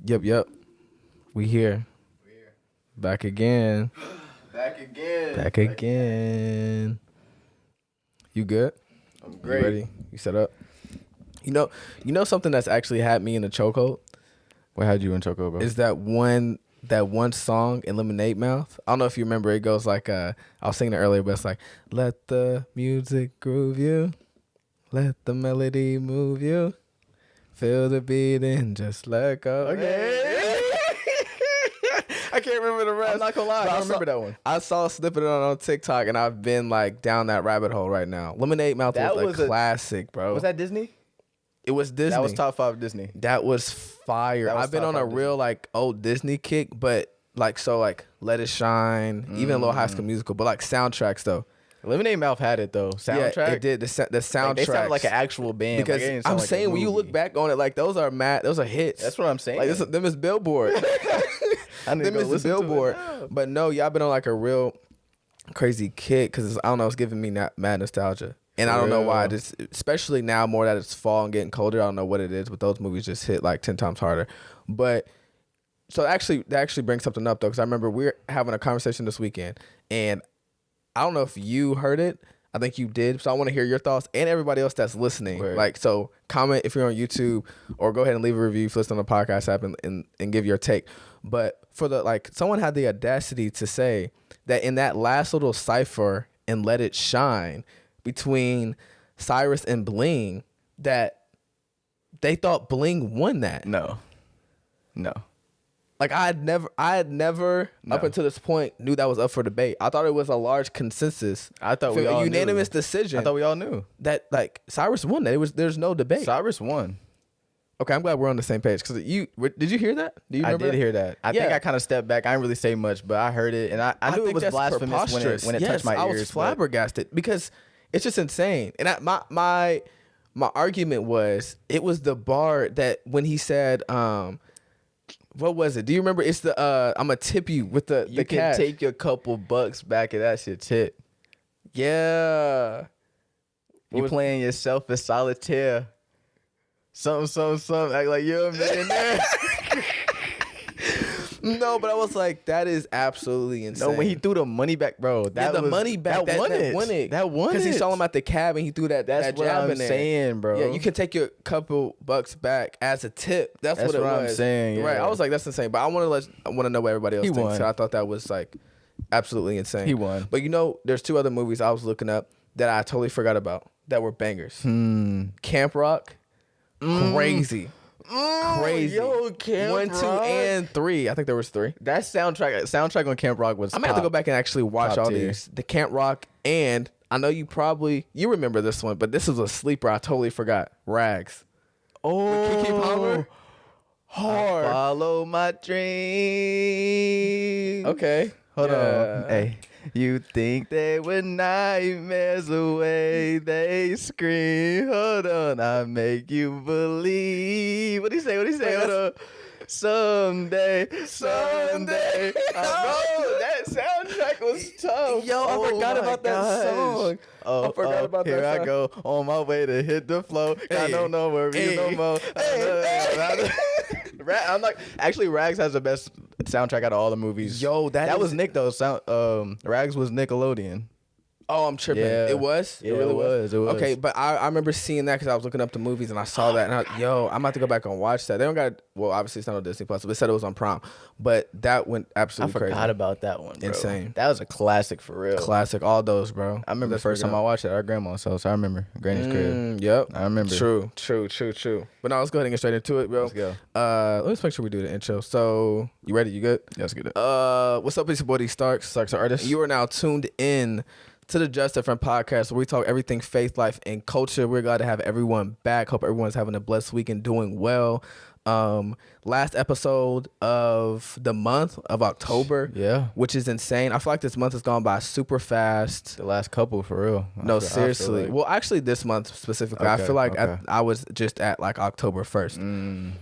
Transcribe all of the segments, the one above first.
Yep. We here. Back again. Back again. You good? I'm great. You ready? You set up? You know something that's actually had me in a chokehold? What had you in choco, bro? Is that one song in Lemonade Mouth? I don't know if you remember. It goes like I was singing it earlier, but it's like, let the music groove you, let the melody move you, feel the beat and just let go. Okay. I can't remember the rest. I'm not gonna lie, I don't remember that one. I saw a snippet on TikTok, and I've been like down that rabbit hole right now. Lemonade Mouth was a classic, bro. Was that Disney? It was Disney. That was top 5 Disney. That was fire. I've been on a real like old Disney kick, but like Let It Shine, even a little High School Musical, but like soundtracks though. Lemonade Mouth had it though. Soundtrack. Yeah, it did. The soundtrack. Like, they sounded like an actual band. Because like, I'm like saying when you look back on it, like those are hits. That's what I'm saying. Like them is Billboard. Them is Billboard. But no, y'all been on like a real crazy kick because I don't know, it's giving me mad nostalgia. And I don't know why, just especially now more that it's fall and getting colder. I don't know what it is, but those movies just hit like 10 times harder. But so that actually brings something up though, because I remember we were having a conversation this weekend, and I don't know if you heard it. I think you did. So I want to hear your thoughts and everybody else that's listening. Right. Like, so comment if you're on YouTube, or go ahead and leave a review if you listen on the podcast app and give your take. But for someone had the audacity to say that in that last little cipher in Let It Shine between Cyrus and Bling, that they thought Bling won that. No. Like I had never up until this point knew that was up for debate. I thought it was a large consensus. I thought we all unanimous knew. decision. I thought we all knew that like Cyrus won that. There's no debate. Cyrus won. Okay, I'm glad we're on the same page. Because did you hear that? Do you remember? I did hear that. I think I kind of stepped back. I didn't really say much, but I heard it, and I knew it was blasphemous when it touched my ears. I was flabbergasted because it's just insane. And my argument was, it was the bar that when he said, what was it? Do you remember? It's the I'm gonna tip you with the you can cash. take your couple bucks back and that shit's hit. Yeah. You playing yourself in solitaire. Something. Act like you're a millionaire. No, but I was like, that is absolutely insane. No, when he threw the money back, bro. Money back. That won it. That won it. Because he saw him at the cab and he threw that That's that what jab I'm in there. saying, bro. Yeah, you can take your couple bucks back as a tip. That's what it was. I'm saying. Yeah. Right. I was like, that's insane. But I want to know what everybody else He thinks. won. So I thought that was like absolutely insane. He won. But there's 2 other movies I was looking up that I totally forgot about that were bangers. Camp Rock. Crazy. Crazy. Yo, Camp 1, 2, Rock. and 3. I think there was 3. That soundtrack on Camp Rock was I'm gonna have to go back and actually watch all tier. these. The Camp Rock, and I know you remember this one, but this is a sleeper. I totally forgot. Rags. Oh, Keke Palmer. Hard. I follow my dream. Okay. Hold on. Hey. You think they were nightmares away, they scream. Hold on, I make you believe. What do you say? Hold on. Someday. Bro, that soundtrack was tough. Yo, I forgot about that song. I forgot about that Here song. I go on my way to hit the flow. I don't know where we no more. I'm like, actually, Rags has the best soundtrack out of all the movies. Yo, that was Nick though. Rags was Nickelodeon. Oh, I'm tripping. Yeah. It was? Yeah, it really was. Okay, but I remember seeing that because I was looking up the movies and I saw that. And I'm about to go back and watch that. They don't got, well, obviously it's not on Disney Plus, but they said it was on Prime. But that went absolutely crazy. I forgot about that one, bro. Insane. That was a classic for real. Classic. All those, bro. I remember the first time I watched it at our grandma's house. I remember Granny's crib. Yep. I remember. True. But now let's go ahead and get straight into it, bro. Let's go. Let's make sure we do the intro. So, you ready? You good? Yeah, let's get it. What's up, it's your boy D Starks. Starks the artist. You are now tuned in to the Just Different podcast, where we talk everything faith, life, and culture. We're glad to have everyone back. Hope everyone's having a blessed week and doing well. Last episode of the month of October, which is insane. I feel like this month has gone by super fast. The last couple, for real. Seriously. Well, actually, this month specifically, I feel like I was just at like October 1st.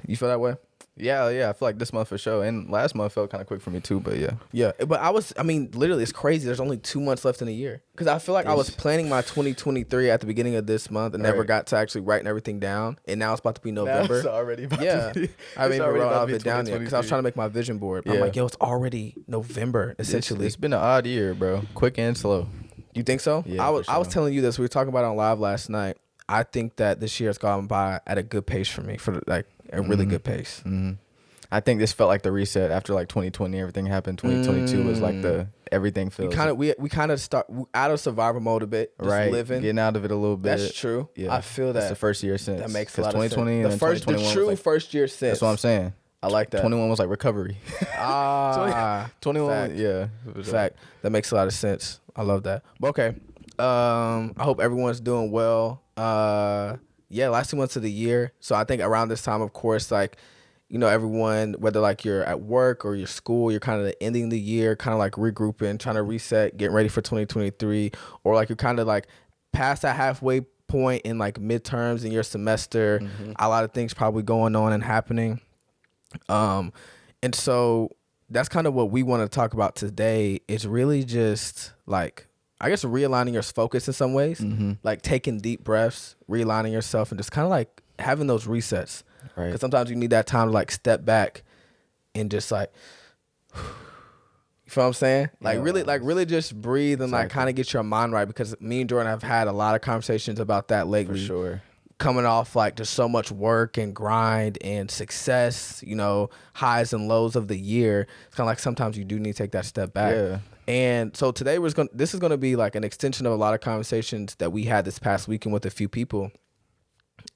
You feel that way? Yeah. I feel like this month for sure, and last month felt kind of quick for me too. But yeah. Yeah, but literally, it's crazy. There's only 2 months left in a year. Because I feel like I was planning my 2023 at the beginning of this month and never got to actually writing everything down. And now it's about to be November. It's already about to be. I haven't even wrote all of it down yet because I was trying to make my vision board. But I'm like, yo, it's already November, essentially. It's been an odd year, bro. Quick and slow. You think so? Yeah, I was telling you this. We were talking about it on live last night. I think that this year has gone by at a good pace for me, for like a really good pace. Mm-hmm. I think this felt like the reset after like 2020. Everything happened. 2022 was like everything feels. We kind of start out of survival mode a bit, just right? Living, getting out of it a little bit. That's true. Yeah, I feel that. That's the first year since. That makes a lot of 2020 sense. and The true first year since. That's what I'm saying. I like that. 21 was like recovery. 21. Fact. Yeah. Fact. That makes a lot of sense. I love that. But okay. I hope everyone's doing well. Last 2 months of the year. So I think around this time, of course, like, you know, everyone, whether like you're at work or your school, you're kind of ending the year, kind of like regrouping, trying to reset, getting ready for 2023, or like you're kind of like past that halfway point in like midterms in your semester. A lot of things probably going on and happening. And so that's kind of what we want to talk about today. It's really just like, I guess, realigning your focus in some ways, like taking deep breaths, realigning yourself, and just kind of like having those resets. Right. Because sometimes you need that time to like step back and just like, you feel what I'm saying? Like really just breathe and like kind of get your mind right. Because me and Jordan have had a lot of conversations about that lately. For sure. Coming off like just so much work and grind and success, you know, highs and lows of the year. It's kind of like sometimes you do need to take that step back. Yeah. And so today this is going to be like an extension of a lot of conversations that we had this past weekend with a few people.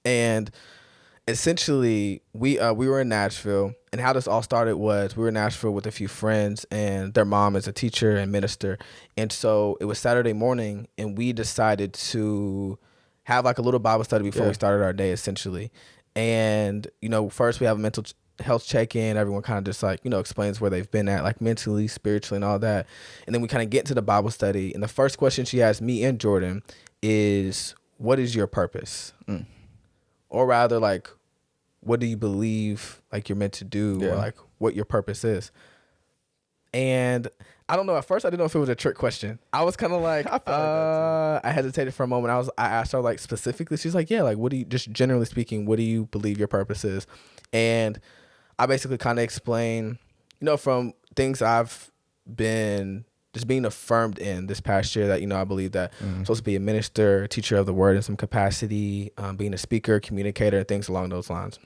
And essentially, we were in Nashville, and how this all started was we were in Nashville with a few friends, and their mom is a teacher and minister. And so it was Saturday morning, and we decided to have like a little Bible study before we started our day, essentially. And, you know, first we have a mental health check-in. Everyone kind of just like, you know, explains where they've been at, like mentally, spiritually, and all that. And then we kind of get into the Bible study. And the first question she asked me and Jordan is, what is your purpose? Or rather, like, what do you believe like you're meant to do, or like what your purpose is? And I don't know. At first, I didn't know if it was a trick question. I was kind of like, I hesitated for a moment. I asked her like specifically. She's like, yeah, like what do you, just generally speaking, what do you believe your purpose is? And I basically kind of explained, you know, from things I've been just being affirmed in this past year that, you know, I believe that I'm supposed to be a minister, a teacher of the word in some capacity, being a speaker, communicator, things along those lines.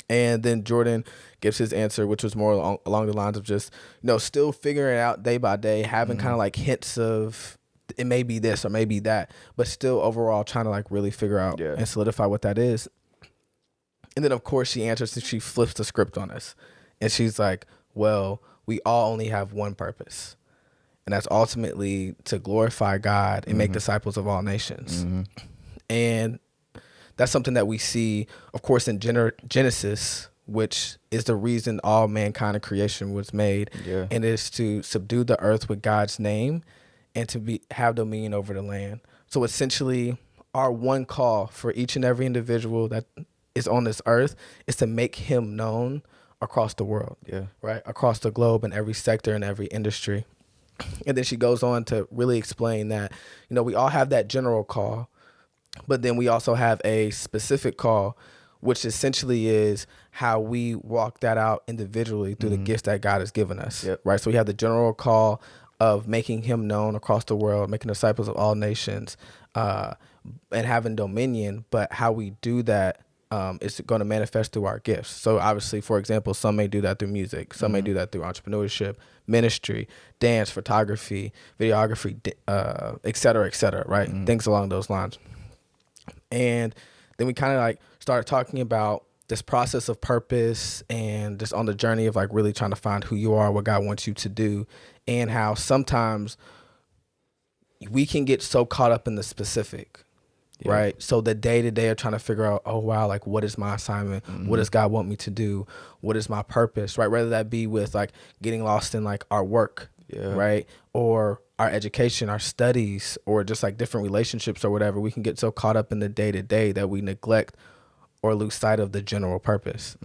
And then Jordan gives his answer, which was more along the lines of just, you know, still figuring it out day by day, having kind of like hints of it may be this or maybe that, but still overall trying to like really figure out and solidify what that is. And then, of course, she answers and she flips the script on us. And she's like, well, we all only have one purpose. And that's ultimately to glorify God and make disciples of all nations. And that's something that we see, of course, in Genesis, which is the reason all mankind and creation was made. Yeah. And it is to subdue the earth with God's name and to have dominion over the land. So essentially, our one call for each and every individual that is on this earth is to make him known across the world. Yeah. Right? Across the globe in every sector and every industry. And then she goes on to really explain that, you know, we all have that general call, but then we also have a specific call, which essentially is how we walk that out individually through the gifts that God has given us. Yep. Right. So we have the general call of making him known across the world, making disciples of all nations, and having dominion. But how we do that is going to manifest through our gifts. So obviously, for example, some may do that through music. Some may do that through entrepreneurship, ministry, dance, photography, videography, et cetera, right? Things along those lines. And then we kind of like started talking about this process of purpose and just on the journey of like really trying to find who you are, what God wants you to do, and how sometimes we can get so caught up in the specific. Yeah. Right. So the day to day of trying to figure out, oh, wow, like, what is my assignment? What does God want me to do? What is my purpose? Right. Whether that be with like getting lost in like our work. Yeah. Right. Or our education, our studies, or just like different relationships or whatever. We can get so caught up in the day to day that we neglect or lose sight of the general purpose.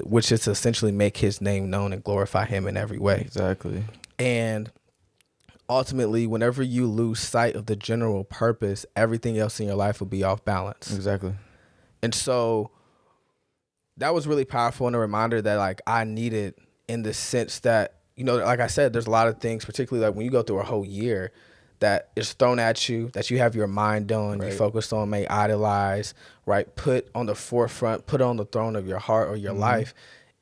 which is essentially make his name known and glorify him in every way. Exactly. And ultimately, whenever you lose sight of the general purpose, everything else in your life will be off balance. Exactly. And so that was really powerful and a reminder that like I needed, in the sense that, you know, like I said, there's a lot of things, particularly like when you go through a whole year, that is thrown at you, that you have your mind on, you focus on, may idolize, right? Put on the forefront, put on the throne of your heart or your life,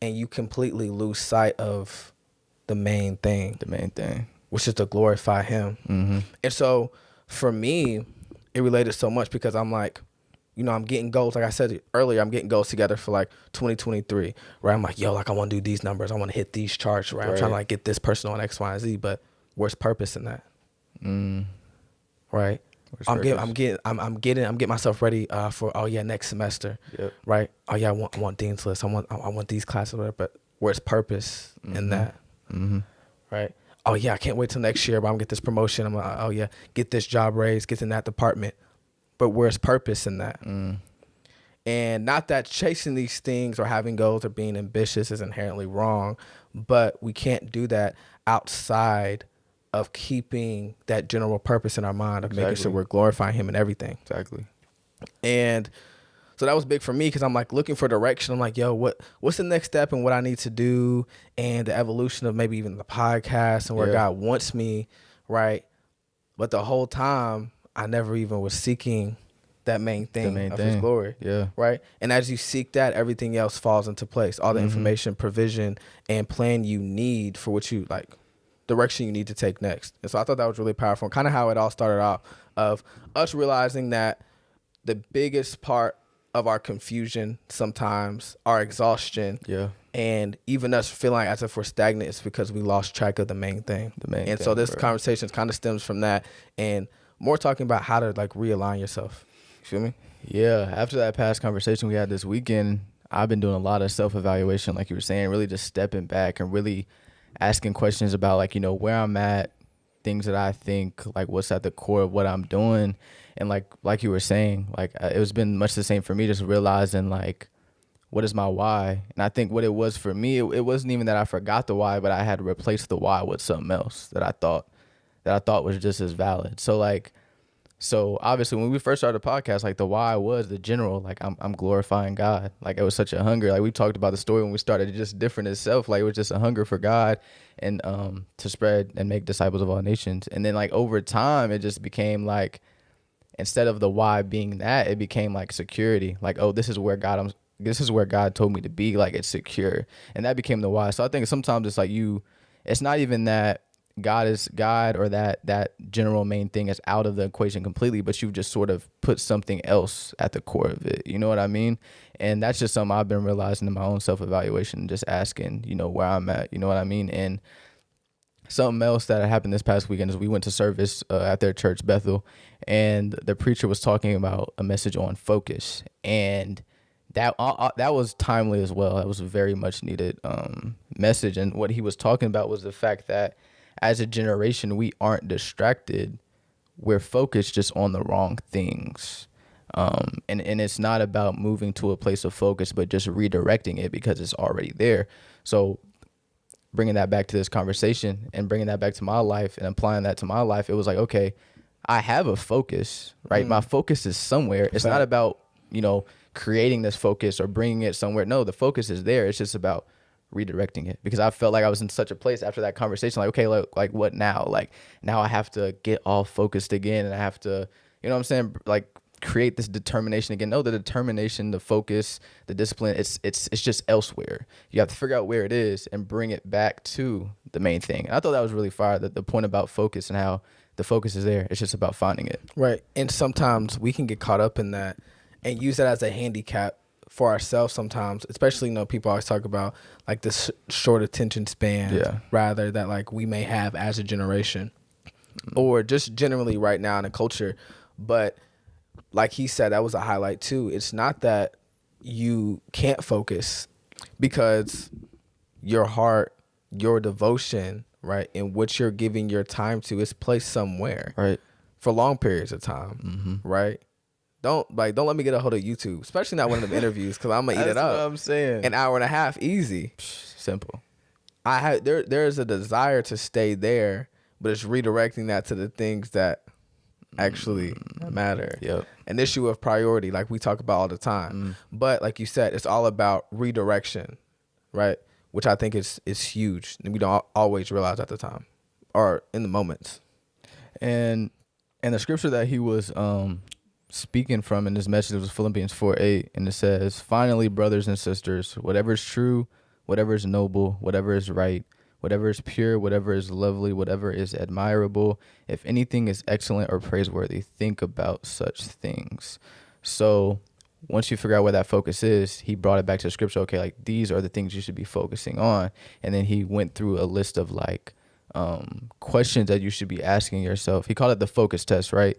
and you completely lose sight of the main thing. The main thing. Which is to glorify him. And so for me, it related so much because I'm like, you know, I'm getting goals. Like I said earlier, I'm getting goals together for like 2023, right? I'm like, yo, like I want to do these numbers. I want to hit these charts, right? I'm trying to like get this person on X, Y, and Z, but where's purpose in that? Right? I'm getting myself ready for, next semester, right? Oh yeah, I want Dean's List. I want these classes, whatever, but where's purpose in that? Right? Oh yeah, I can't wait till next year, but I'm gonna get this promotion. I'm like, oh yeah, get this job raise, get in that department. But where's purpose in that? And not that chasing these things or having goals or being ambitious is inherently wrong, but we can't do that outside of keeping that general purpose in our mind of making sure we're glorifying him in everything. Exactly. And so that was big for me because I'm like looking for direction. I'm like, yo, what's the next step and what I need to do, and the evolution of maybe even the podcast and where God wants me, right? But the whole time, I never even was seeking that main thing of his glory. Yeah. Right? And as you seek that, everything else falls into place. All the information, provision, and plan you need for what you like, direction you need to take next. And so I thought that was really powerful. Kind of how it all started off of us realizing that the biggest part of our confusion sometimes, our exhaustion, and even us feeling as if we're stagnant is because we lost track of the main thing. So this conversation kind of stems from that, and more talking about how to like realign yourself. You feel me? Yeah. After that past conversation we had this weekend, I've been doing a lot of self-evaluation, like you were saying, really just stepping back and really asking questions about like, you know, where I'm at, things that I think, like what's at the core of what I'm doing. And like you were saying, like it was been much the same for me, just realizing like, what is my why? And I think what it was for me, it wasn't even that I forgot the why, but I had replaced the why with something else that I thought was just as valid. So obviously when we first started the podcast, like the why was the general, like I'm glorifying God. Like it was such a hunger. Like we talked about the story when we started, it just different itself. Like it was just a hunger for God and to spread and make disciples of all nations. And then like over time, it just became like, instead of the why being that, it became like security. Like, oh, this is where God told me to be. Like it's secure. And that became the why. So I think sometimes it's like it's not even that God is God or that general main thing is out of the equation completely, but you've just sort of put something else at the core of it. You know what I mean? And that's just something I've been realizing in my own self-evaluation, just asking, you know, where I'm at, you know what I mean? And something else that happened this past weekend is we went to service at their church, Bethel, and the preacher was talking about a message on focus. And that was timely as well. That was a very much needed message. And what he was talking about was the fact that as a generation, we aren't distracted. We're focused just on the wrong things. And it's not about moving to a place of focus, but just redirecting it because it's already there. So bringing that back to this conversation and bringing that back to my life and applying that to my life, it was like, okay, I have a focus, right? My focus is somewhere. It's not about, you know, creating this focus or bringing it somewhere. No, the focus is there. It's just about redirecting it, because I felt like I was in such a place after that conversation, like, okay, like what now? Like now I have to get all focused again, and I have to, you know what I'm saying? Like create this determination again. No, the determination, the focus, the discipline, it's just elsewhere. You have to figure out where it is and bring it back to the main thing. And I thought that was really fire, that the point about focus and how the focus is there. It's just about finding it. Right. And sometimes we can get caught up in that and use that as a handicap for ourselves sometimes, especially, you know, people always talk about like this short attention span, rather that like we may have as a generation or just generally right now in the culture. But like he said, that was a highlight too. It's not that you can't focus, because your heart, your devotion, right, and what you're giving your time to is placed somewhere, right, for long periods of time, right? don't let me get a hold of YouTube, especially not one of them interviews, because I'm gonna eat it up. That's what I'm saying. An hour and a half, easy. Simple. I had there's a desire to stay there, but it's redirecting that to the things that actually matter. Yep. An issue of priority, like we talk about all the time. But like you said, it's all about redirection, right? Which I think is huge, and we don't always realize at the time or in the moments. And the scripture that he was speaking from in this message was Philippians 4:8, and it says, "Finally, brothers and sisters, whatever is true, whatever is noble, whatever is right, whatever is pure, whatever is lovely, whatever is admirable, if anything is excellent or praiseworthy, think about such things." So once you figure out where that focus is, he brought it back to the scripture. Okay, like these are the things you should be focusing on. And then he went through a list of like questions that you should be asking yourself. He called it the focus test, right?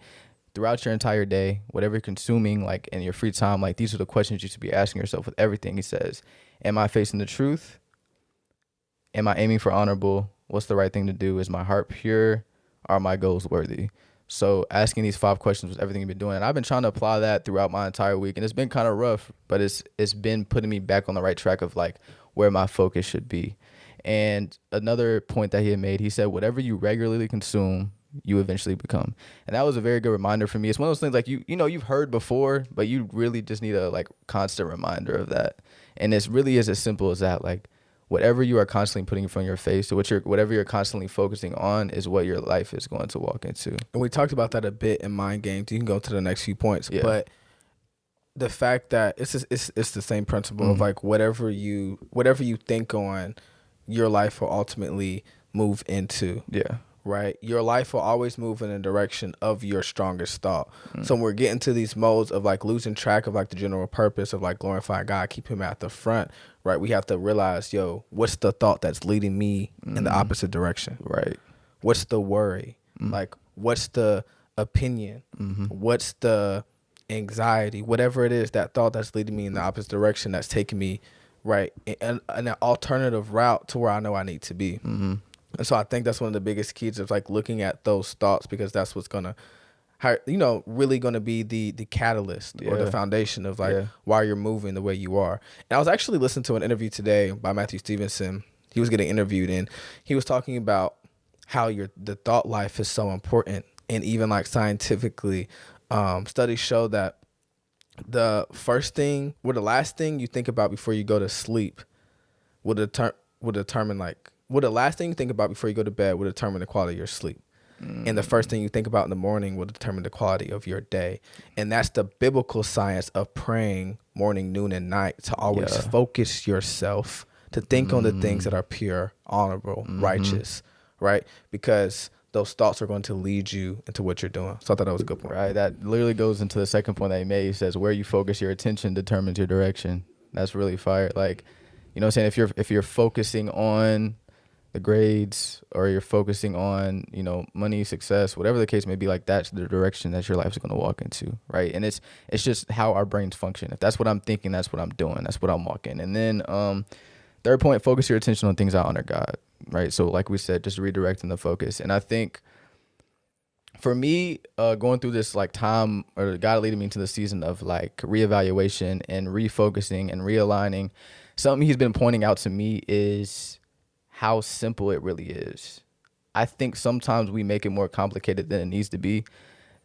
Throughout your entire day, whatever you're consuming, like in your free time, like these are the questions you should be asking yourself with everything. He says, am I facing the truth? Am I aiming for honorable? What's the right thing to do? Is my heart pure? Are my goals worthy? So asking these 5 questions was everything you've been doing. And I've been trying to apply that throughout my entire week. And it's been kind of rough, but it's been putting me back on the right track of like where my focus should be. And another point that he had made, he said, whatever you regularly consume, you eventually become. And that was a very good reminder for me. It's one of those things like you've heard before, but you really just need a like constant reminder of that. And it really is as simple as that. Like whatever you are constantly putting in front of your face, or whatever you're constantly focusing on is what your life is going to walk into. And we talked about that a bit in Mind Games. You can go to the next few points, yeah. But the fact that it's the same principle of like whatever you think on, your life will ultimately move into. Yeah. Right? Your life will always move in the direction of your strongest thought. So when we're getting to these modes of like losing track of like the general purpose of like glorifying God, keep him at the front, right? We have to realize, what's the thought that's leading me in the opposite direction? Right. What's the worry? Like, what's the opinion? What's the anxiety? Whatever it is, that thought that's leading me in the opposite direction, that's taking me, right, in an alternative route to where I know I need to be. And so I think that's one of the biggest keys of like looking at those thoughts, because that's what's gonna, really gonna be the catalyst or the foundation of like why you're moving the way you are. And I was actually listening to an interview today by Matthew Stevenson. He was getting interviewed, and he was talking about how the thought life is so important, and even like scientifically, studies show that the last thing you think about before you go to sleep will determine like. Well, the last thing you think about before you go to bed will determine the quality of your sleep. And the first thing you think about in the morning will determine the quality of your day. And that's the biblical science of praying morning, noon, and night, to always focus yourself, to think on the things that are pure, honorable, righteous, right? Because those thoughts are going to lead you into what you're doing. So I thought that was a good point. Right. That literally goes into the second point that he made. He says, where you focus your attention determines your direction. That's really fire. Like, you know what I'm saying? If you're focusing on the grades, or you're focusing on, money, success, whatever the case may be, like that's the direction that your life is going to walk into, right? And it's just how our brains function. If that's what I'm thinking, that's what I'm doing, that's what I'm walking. And then third point, focus your attention on things that honor God, right? So like we said, just redirecting the focus. And I think for me, going through this like time, or God leading me into the season of like reevaluation and refocusing and realigning, something he's been pointing out to me is how simple it really is. I think sometimes we make it more complicated than it needs to be.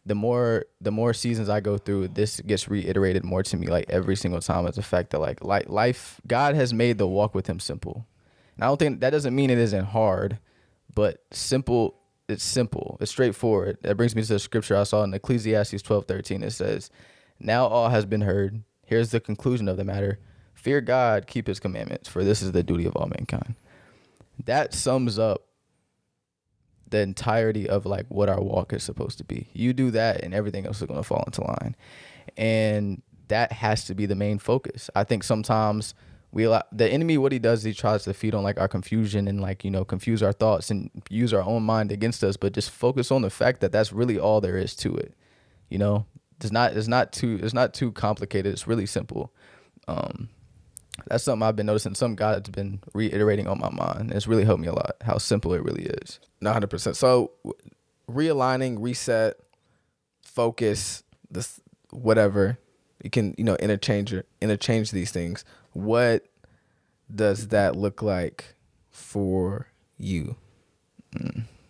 The more seasons I go through, this gets reiterated more to me like every single time. It's the fact that like life, God has made the walk with him simple. And I don't think that doesn't mean it isn't hard, but simple, it's simple. It's straightforward. That brings me to the scripture I saw in Ecclesiastes 12:13. It says, now all has been heard. Here's the conclusion of the matter. Fear God, keep his commandments, for this is the duty of all mankind. That sums up the entirety of like what our walk is supposed to be. You do that and everything else is going to fall into line. And that has to be the main focus. I think sometimes the enemy, what he does is he tries to feed on like our confusion and like, confuse our thoughts and use our own mind against us, but just focus on the fact that that's really all there is to it. It's not too complicated. It's really simple. That's something I've been noticing, something God's been reiterating on my mind. It's really helped me a lot, how simple it really is. 100%. So realigning, reset, focus, whatever. You can, interchange these things. What does that look like for you?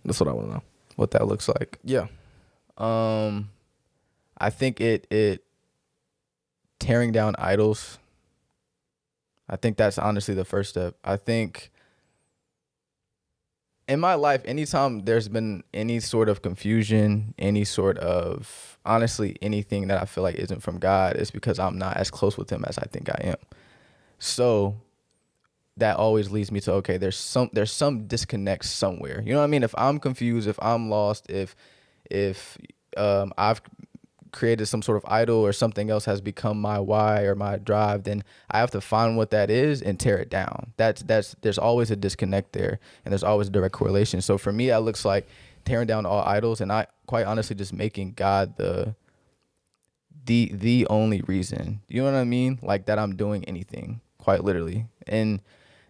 That's what I want to know. What that looks like. Yeah. I think it tearing down idols. I think that's honestly the first step. I think in my life, anytime there's been any sort of confusion, any sort of, honestly, anything that I feel like isn't from God, it's because I'm not as close with him as I think I am. So that always leads me to, okay, there's some disconnect somewhere. You know what I mean? If I'm confused, if I'm lost, if I've created some sort of idol or something else has become my why or my drive, then I have to find what that is and tear it down. There's always a disconnect there, and there's always a direct correlation. So for me, that looks like tearing down all idols, and I quite honestly just making God the only reason. You know what I mean? Like that I'm doing anything, quite literally. And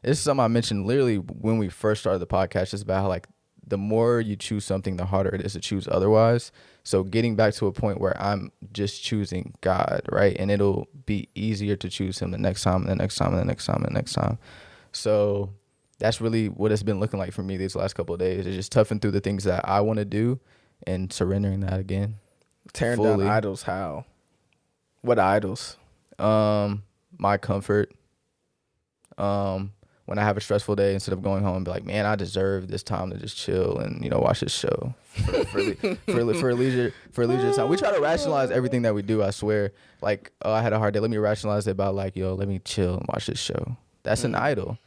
this is something I mentioned literally when we first started the podcast, just about how like the more you choose something, the harder it is to choose otherwise. So getting back to a point where I'm just choosing God, right? And it'll be easier to choose him the next time, and the next time, and the next time, and the next time. So that's really what it's been looking like for me these last couple of days. It's just toughing through the things that I want to do and surrendering that again. Tearing fully. down idols, how? What idols? My comfort. When I have a stressful day, instead of going home and be like, man, I deserve this time to just chill and, watch this show for leisure time. We try to rationalize everything that we do, I swear. Like, oh, I had a hard day. Let me rationalize it about like, let me chill and watch this show. That's an idol.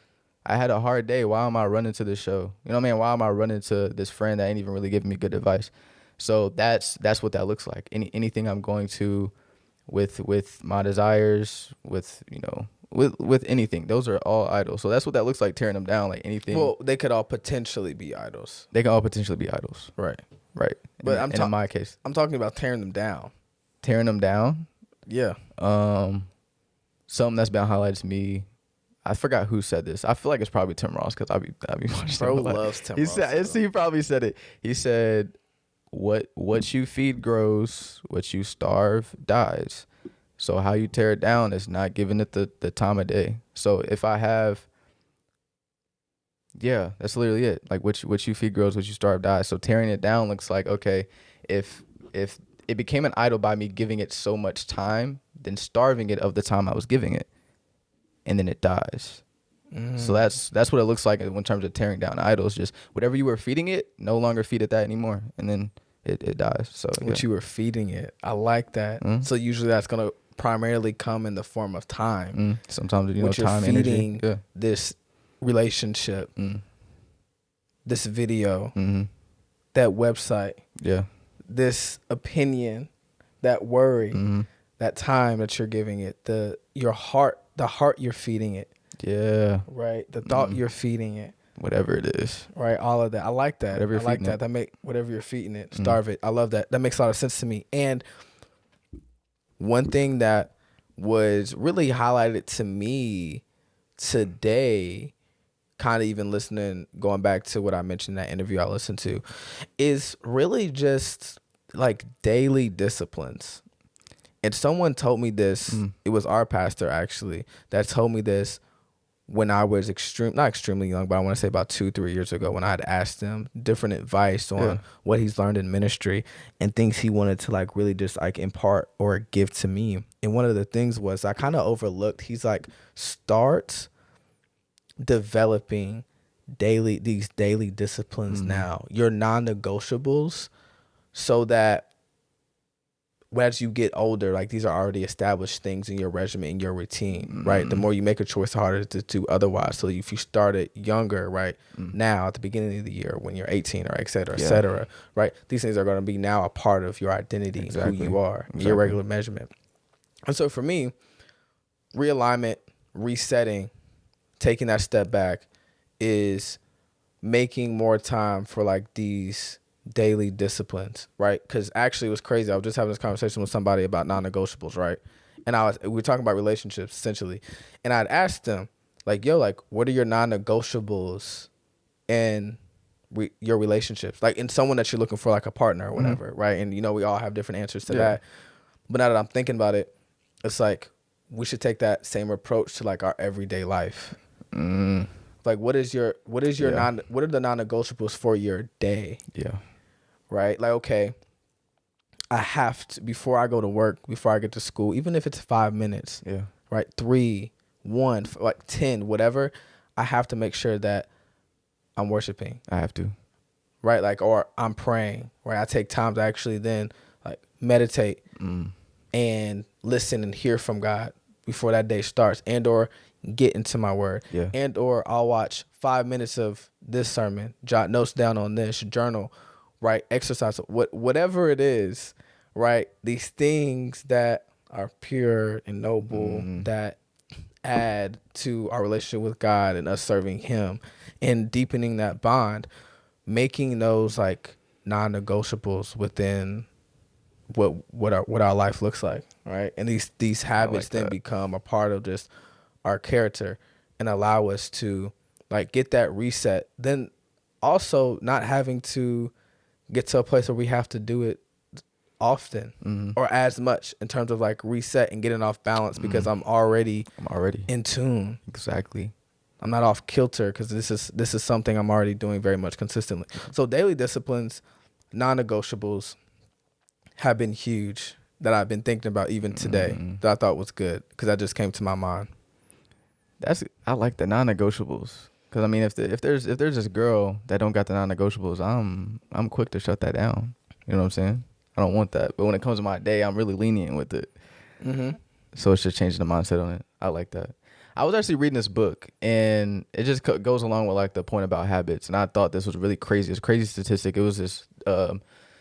I had a hard day. Why am I running to this show? You know what I mean? Why am I running to this friend that ain't even really giving me good advice? So that's what that looks like. Anything I'm going to with my desires, with anything, those are all idols. So that's what that looks like, tearing them down, like anything. Well, they could all potentially be idols. They can all potentially be idols. Right. But in my case, I'm talking about tearing them down. Tearing them down. Yeah. Something that's been highlighted to me. I forgot who said this. I feel like it's probably Tim Ross, because I be watching. Bro loves Tim Ross. He probably said it. He said, "What you feed grows. What you starve dies." So how you tear it down is not giving it the time of day. So if I have, that's literally it. Like what you feed grows, what you starve dies. So tearing it down looks like, okay, if it became an idol by me giving it so much time, then starving it of the time I was giving it, and then it dies. So that's what it looks like in terms of tearing down idols. Just whatever you were feeding it, no longer feed it that anymore, and then it dies. So what you were feeding it, I like that. So usually that's gonna primarily come in the form of time. Sometimes what time, you're feeding, energy. this relationship, this video, that website, this opinion, that worry, that time that you're giving it, the heart you're feeding it, right, the thought you're feeding it, whatever it is, right, all of that. I like that. Whatever you're I like feeding that. it. That make whatever you're feeding it, starve it. I love that. That makes a lot of sense to me. And one thing that was really highlighted to me today, kind of even going back to what I mentioned in that interview I listened to, is really just like daily disciplines. And someone told me this, it was our pastor actually, that told me this when I was not extremely young, but I want to say about 2-3 years ago, when I had asked him different advice on what he's learned in ministry and things he wanted to like really just like impart or give to me. And one of the things was I kind of overlooked, he's like, start developing these daily disciplines now, your non-negotiables, so that as you get older, like these are already established things in your regimen, in your routine, right? The more you make a choice, the harder to do otherwise. So if you start it younger, right, now at the beginning of the year when you're 18 or et cetera, right? These things are going to be now a part of your identity, who you are, your regular measurement. And so for me, realignment, resetting, taking that step back is making more time for like these daily disciplines, right? Because actually it was crazy. I was just having this conversation with somebody about non-negotiables, right? And we were talking about relationships essentially. And I'd asked them like, yo, like what are your non-negotiables in your relationships? Like in someone that you're looking for, like a partner or whatever, right? And we all have different answers to that. But now that I'm thinking about it, it's like we should take that same approach to like our everyday life. Like what are the non-negotiables for your day? Yeah. Right? Like, okay, I have to, before I go to work, before I get to school, even if it's 5 minutes, Yeah. right? 3, 1, like 10, whatever, I have to make sure that I'm worshiping. I have to. Right? Like, or I'm praying, right? I take time to actually then like meditate and listen and hear from God before that day starts, and or get into my word. Yeah. And or I'll watch 5 minutes of this sermon, jot notes down on this, journal, right? Exercise, whatever it is, right? These things that are pure and noble, that add to our relationship with God and us serving him and deepening that bond, making those like non-negotiables within what our life looks like, right? And these habits then become a part of just our character and allow us to like get that reset. Then also not having to get to a place where we have to do it often or as much in terms of like reset and getting off balance because I'm already in tune. Exactly. I'm not off kilter because this is something I'm already doing very much consistently. So daily disciplines, non-negotiables have been huge that I've been thinking about even today that I thought was good because that just came to my mind. I like the non-negotiables because I mean if there's this girl that don't got the non-negotiables, I'm quick to shut that down. You know what I'm saying? I don't want that. But when it comes to my day, I'm really lenient with it. So it's just changing the mindset on it. I like that. I was actually reading this book, and it just goes along with like the point about habits. And I thought this was really crazy. It's a crazy statistic. It was this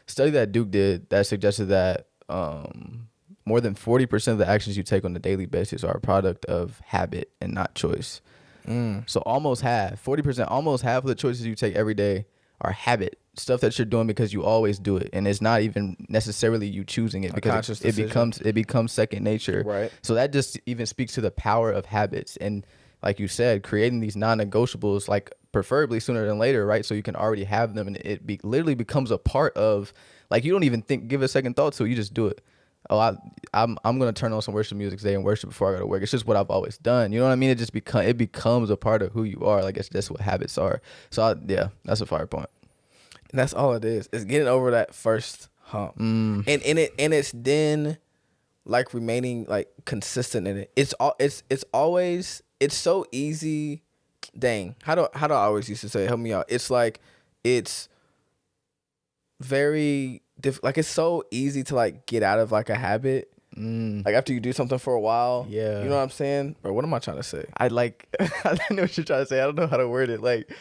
study that Duke did that suggested that more than 40% of the actions you take on a daily basis are a product of habit and not choice. So almost half, 40%, almost half of the choices you take every day are habit, stuff that you're doing because you always do it, and it's not even necessarily you choosing it because it becomes second nature. Right. So that just even speaks to the power of habits, and like you said, creating these non-negotiables, like preferably sooner than later, right? So you can already have them, and it literally becomes a part of, like, you don't even give a second thought to it, you just do it. Oh, I'm gonna turn on some worship music today and worship before I go to work. It's just what I've always done. You know what I mean? It becomes a part of who you are. Like, that's what habits are. So yeah, that's a fire point. And that's all it is. It's getting over that first hump, and it's then like remaining like consistent in it. It's always so easy. Dang, how do I always used to say? Help me out. It's like it's very like it's so easy to like get out of like a habit. Like after you do something for a while, you know what I'm saying? Or what am I trying to say? I know what you're trying to say. I don't know how to word it. Like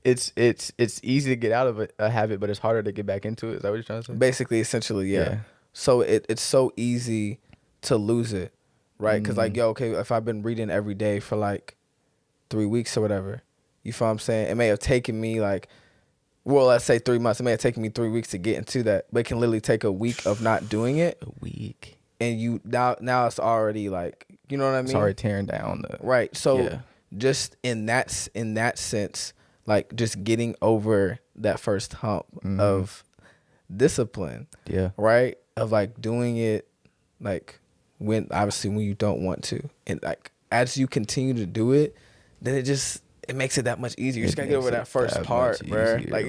it's easy to get out of a habit, but it's harder to get back into it. Is that what you're trying to say? Basically, essentially, yeah. So it's so easy to lose it, right? Because like, okay, if I've been reading every day for like 3 weeks or whatever, you feel what I'm saying? It may have taken me like, well, let's say 3 months. It may have taken me 3 weeks to get into that, but it can literally take a week of not doing it. A week. And you now it's already like, you know what I mean? It's already tearing down the right. So just in that sense, like just getting over that first hump of discipline. Yeah. Right? Of like doing it like when you don't want to. And like as you continue to do it, then it makes it that much easier. You just gotta get over that first part, bro. Like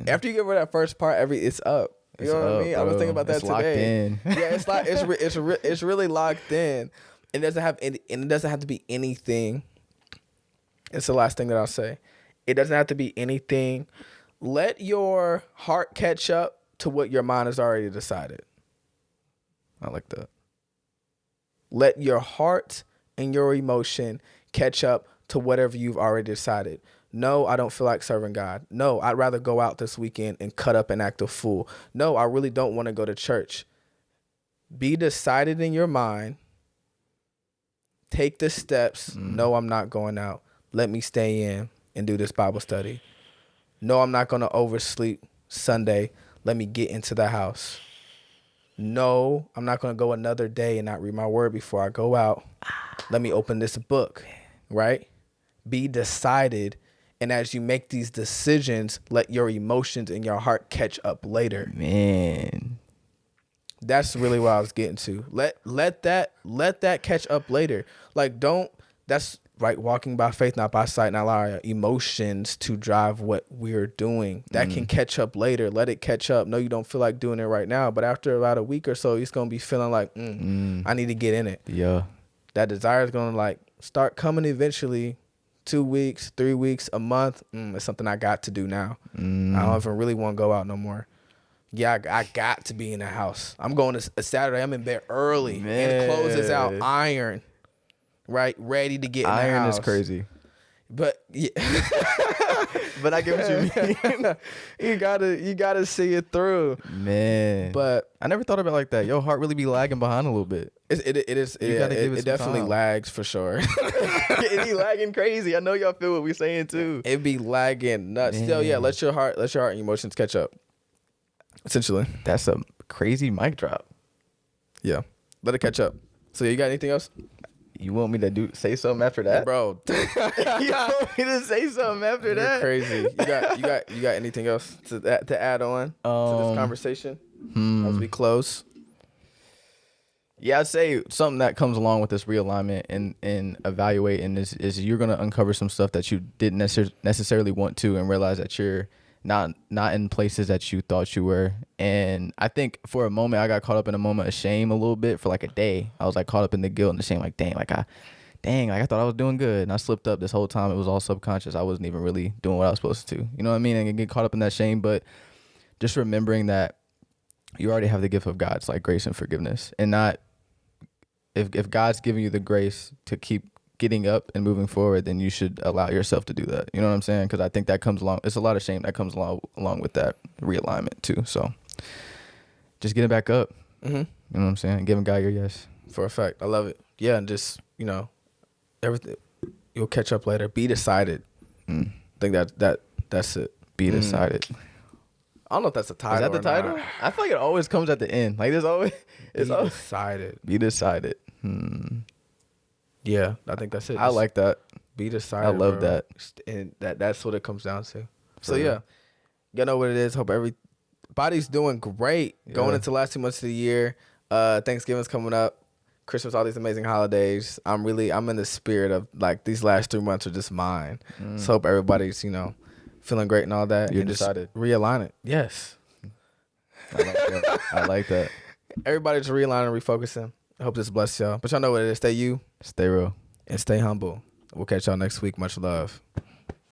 after you get over that first part, it's up. You know what I mean? Bro. I was thinking about that today. Yeah, it's like it's really locked in. It doesn't have to be anything. It's the last thing that I'll say. It doesn't have to be anything. Let your heart catch up to what your mind has already decided. I like that. Let your heart and your emotion catch up to whatever you've already decided. No, I don't feel like serving God. No, I'd rather go out this weekend and cut up and act a fool. No, I really don't want to go to church. Be decided in your mind. Take the steps. No, I'm not going out. Let me stay in and do this Bible study. No, I'm not going to oversleep Sunday. Let me get into the house. No, I'm not going to go another day and not read my word before I go out. Let me open this book, right? Be decided. And as you make these decisions, let your emotions and your heart catch up later. Man. That's really what I was getting to. Let that catch up later. Like that's right, walking by faith, not by sight, not allow our emotions to drive what we're doing. That can catch up later. Let it catch up. No, you don't feel like doing it right now, but after about a week or so, you're gonna be feeling like, I need to get in it. Yeah. That desire is gonna like start coming eventually. 2 weeks, 3 weeks, a month. It's something I got to do now. I don't even really want to go out no more. Yeah, I got to be in the house. I'm going to a Saturday. I'm in bed early. Man. And the clothes is out. Iron. Right? Ready to get in the house. Iron is crazy. But yeah. But I get what you mean. you gotta see it through. Man. But I never thought about it like that. Your heart really be lagging behind a little bit. It definitely lags for sure. It be lagging crazy. I know y'all feel what we saying too. It be lagging nuts. Man. Still, yeah, let your heart and emotions catch up. Essentially. That's a crazy mic drop. Yeah. Let it catch up. So you got anything else? You want me to say something after that? Bro. You want me to say something after that? You're crazy. You got anything else to add on to this conversation as we close? Yeah, I'd say something that comes along with this realignment and evaluating is you're gonna uncover some stuff that you didn't necessarily want to, and realize that you're not in places that you thought you were. And I think for a moment I got caught up in a moment of shame a little bit for like a day. I was like caught up in the guilt and the shame, like I thought I was doing good and I slipped up this whole time. It was all subconscious. I wasn't even really doing what I was supposed to. You know what I mean? And get caught up in that shame, but just remembering that you already have the gift of God's like grace and forgiveness, and not if God's giving you the grace to keep getting up and moving forward, then you should allow yourself to do that. You know what I'm saying? Because I think that comes along. It's a lot of shame that comes along with that realignment too. So just getting back up. Mm-hmm. You know what I'm saying? Giving God your yes. For a fact. I love it. Yeah, and just, everything. You'll catch up later. Be decided. I think that's it. Be decided. I don't know if that's a title. Is that the title? Not. I feel like it always comes at the end. Like there's always decided. Be decided. Yeah, I think that's it. I like that. Be decided. I love that. And that's what it comes down to. So yeah, you know what it is. Hope everybody's doing great going into the last 2 months of the year. Thanksgiving's coming up. Christmas, all these amazing holidays. I'm in the spirit of like these last 3 months are just mine. So hope everybody's, feeling great and all that. You're and decided. Just realign it. Yes. I like that. Everybody's realigning, refocusing. I hope this bless y'all. But y'all know what it is. Stay you. Stay real. And stay humble. We'll catch y'all next week. Much love.